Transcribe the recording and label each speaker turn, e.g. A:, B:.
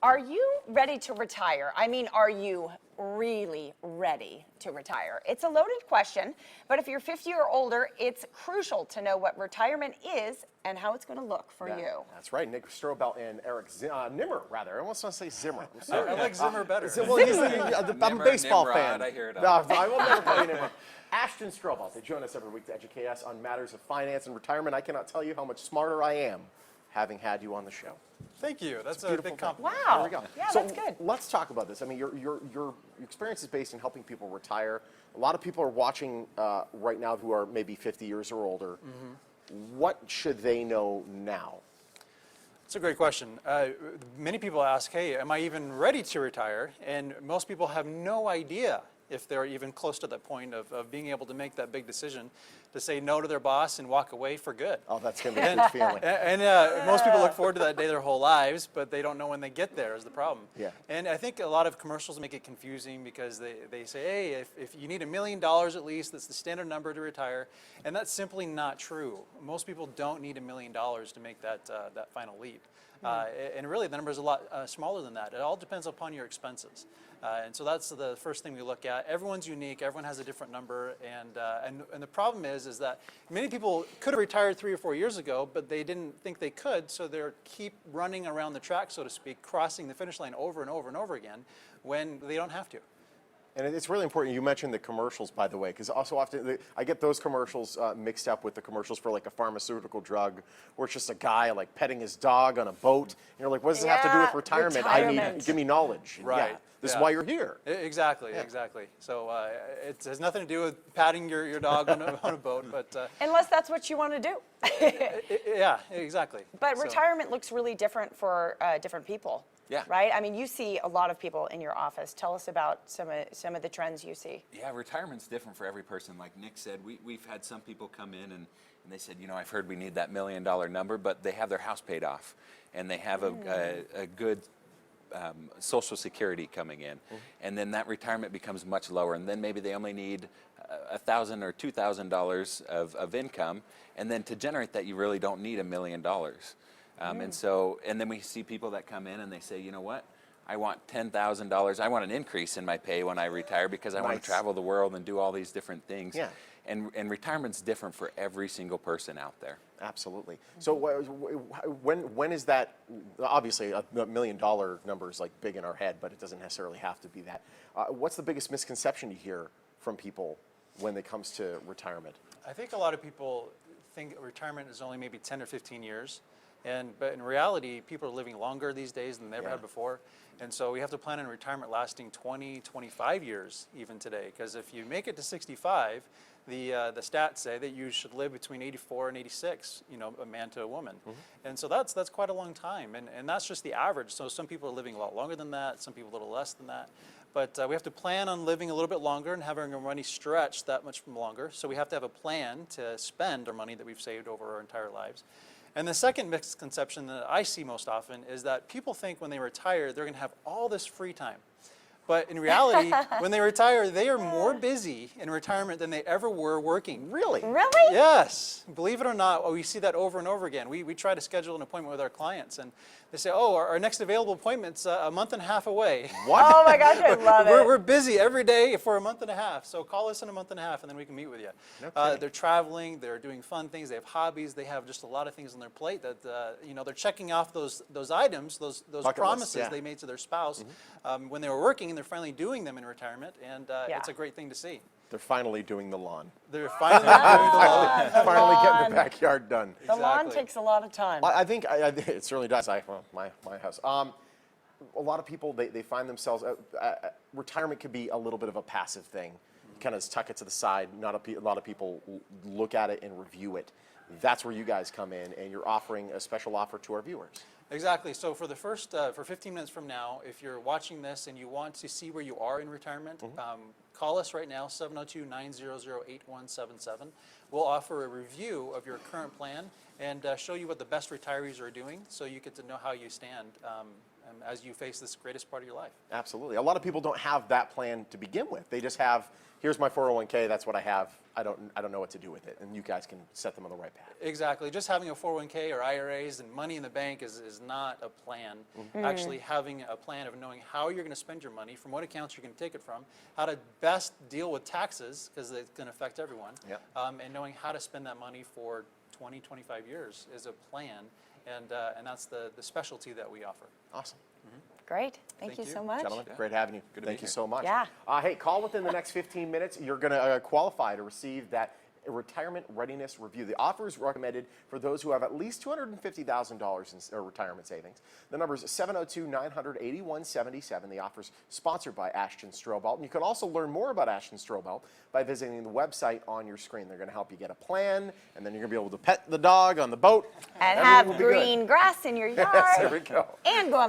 A: Are you ready to retire? I mean, are you really ready to retire? It's a loaded question, but if you're 50 or older, it's crucial to know what retirement is and how it's going to look for you.
B: That's right. Nick Strobel and Eric Nimmer, rather. I almost want to say Zimmer. I'm sorry.
C: I like Zimmer better.
B: I'm a baseball
D: Nimrod,
B: fan.
D: I hear it all.
B: No, I will never call you Nimmer. Ashton Strobel, they join us every week to educate us on matters of finance and retirement. I cannot tell you how much smarter I am having had you on the show.
C: Thank you. That's a
B: beautiful
C: big compliment.
A: Wow.
B: There we go.
A: Yeah,
B: so
A: that's good.
B: Let's talk about this. I mean, your experience is based in helping people retire. A lot of people are watching right now who are maybe 50 years or older. Mm-hmm. What should they know now?
C: It's a great question. Many people ask, hey, am I even ready to retire? And most people have no idea if they're even close to that point of being able to make that big decision to say no to their boss and walk away for good.
B: Oh, that's going to be a good feeling.
C: And most people look forward to that day their whole lives, but they don't know when they get there is the problem.
B: Yeah.
C: And I think a lot of commercials make it confusing because they say, hey, if you need $1 million at least, that's the standard number to retire. And that's simply not true. Most people don't need $1 million to make that final leap. And really, the number is a lot smaller than that. It all depends upon your expenses. And so that's the first thing we look at. Everyone's unique. Everyone has a different number. And the problem is that many people could have retired 3 or 4 years ago, but they didn't think they could, so they keep running around the track, so to speak, crossing the finish line over and over and over again when they don't have to.
B: And it's really important. You mentioned the commercials, by the way, because also often I get those commercials mixed up with the commercials for like a pharmaceutical drug, where it's just a guy like petting his dog on a boat. And you're like, what does it have to do with retirement? Give me knowledge.
C: Right.
B: Yeah, this is why you're here.
C: Exactly. So it has nothing to do with patting your dog on a boat, but
A: Unless that's what you want to do.
C: yeah, exactly.
A: But retirement looks really different for different people.
D: Yeah.
A: Right? I mean, you see a lot of people in your office. Tell us about some of the trends you see.
D: Yeah, retirement's different for every person. Like Nick said, we've had some people come in and they said, you know, I've heard we need that $1 million number, but they have their house paid off and they have a good Social Security coming in. And then that retirement becomes much lower. And then maybe they only need $1,000 or $2,000 of income. And then to generate that, you really don't need $1 million. And then we see people that come in and they say, you know what, I want $10,000. I want an increase in my pay when I retire because I want to travel the world and do all these different things.
B: Yeah.
D: And retirement's different for every single person out there.
B: Absolutely. So when is that? Obviously, $1 million number is like big in our head, but it doesn't necessarily have to be that. What's the biggest misconception you hear from people when it comes to retirement?
C: I think a lot of people think retirement is only maybe 10 or 15 years. But in reality, people are living longer these days than they ever had before. And so we have to plan on retirement lasting 20, 25 years even today. Because if you make it to 65, the stats say that you should live between 84 and 86, you know, a man to a woman. And so that's quite a long time. And that's just the average. So some people are living a lot longer than that, some people a little less than that. But we have to plan on living a little bit longer and having our money stretched that much longer. So we have to have a plan to spend our money that we've saved over our entire lives. And the second misconception that I see most often is that people think when they retire, they're going to have all this free time. But in reality, when they retire, they are more busy in retirement than they ever were working.
B: Really?
A: Really?
C: Yes. Believe it or not, we see that over and over again. We try to schedule an appointment with our clients, and they say, oh, our next available appointment's a month and a half away.
B: What?
A: Oh my gosh, I love it.
C: We're busy every day for a month and a half, so call us in a month and a half, and then we can meet with you.
B: Okay.
C: They're traveling, they're doing fun things, they have hobbies, they have just a lot of things on their plate that, you know, they're checking off those items, those
B: Bucket
C: promises
B: list, yeah.
C: they made to their spouse when they were working, and they're finally doing them in retirement, and it's a great thing to see.
B: They're finally doing the lawn.
C: They're finally doing the lawn.
B: Finally getting the backyard done.
A: The lawn takes a lot of time.
B: I think it certainly does. My house. A lot of people, they find themselves, retirement could be a little bit of a passive thing. Kind of tuck it to the side. Not a lot of people look at it and review it. That's where you guys come in, and you're offering a special offer to our viewers.
C: Exactly. So for the first, for 15 minutes from now, if you're watching this and you want to see where you are in retirement, call us right now, 702-900-8177. We'll offer a review of your current plan and show you what the best retirees are doing, so you get to know how you stand as you face this greatest part of your life.
B: Absolutely. A lot of people don't have that plan to begin with. They just have, here's my 401k, that's what I have. I don't know what to do with it. And you guys can set them on the right path.
C: Exactly. Just having a 401k or IRAs and money in the bank is not a plan. Actually having a plan of knowing how you're going to spend your money, from what accounts you're going to take it from, how to best deal with taxes, because it's going to affect everyone,
B: Yep.
C: and knowing how to spend that money for 20, 25 years is a plan. And that's the specialty that we offer.
B: Awesome.
A: Great. Thank
C: Thank
A: you
C: you.
A: so much.
B: Gentlemen,
D: Yeah.
B: great having you.
D: Good to be
B: Thank you
D: here.
B: so much.
A: Yeah.
B: Hey, call within the next 15 minutes. You're going to qualify to receive that retirement readiness review. The offer is recommended for those who have at least $250,000 in retirement savings. The number is 702-900-8177. The offer is sponsored by Ashton Strobel. And you can also learn more about Ashton Strobel by visiting the website on your screen. They're going to help you get a plan, and then you're going to be able to pet the dog on the boat.
A: And
B: Everything
A: have
B: will be good.
A: green grass in your yard.
B: There we go.
A: And go